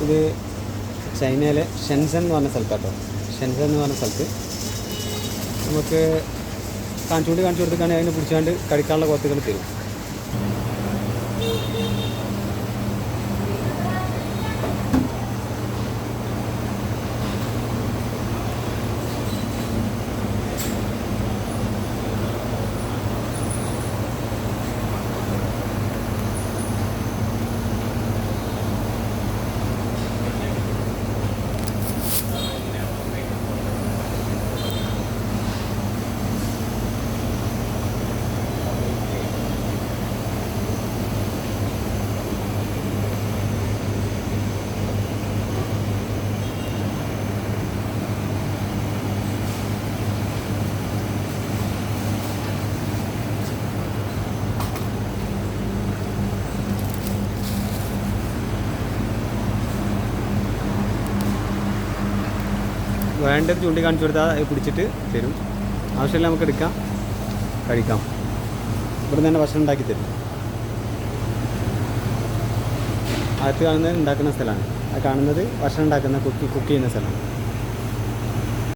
ഇത് ചൈനയിലെ ഷെൻസൻ എന്ന് പറഞ്ഞ സ്ഥലത്താട്ടോ. ഷെൻസൻ എന്ന് പറഞ്ഞ സ്ഥലത്ത് നമുക്ക് കാണിച്ചു കൊടുത്തിട്ടാണെങ്കിൽ അതിനെ പിടിച്ചാണ്ട് കഴിക്കാനുള്ള കൊത്തുകൾ തരും. വേണ്ടത് ചൂണ്ടിക്കാണിച്ചു കൊടുത്താൽ അത് പിടിച്ചിട്ട് തരും. ആവശ്യമില്ല നമുക്ക് എടുക്കാം, കഴിക്കാം. ഇവിടെ തന്നെ ഭക്ഷണം ഉണ്ടാക്കി തരും. അകത്ത് കാണുന്നത് ഉണ്ടാക്കുന്ന സ്ഥലമാണ്. ആ കാണുന്നത് ഭക്ഷണം ഉണ്ടാക്കുന്ന കുക്ക് ചെയ്യുന്ന സ്ഥലമാണ്.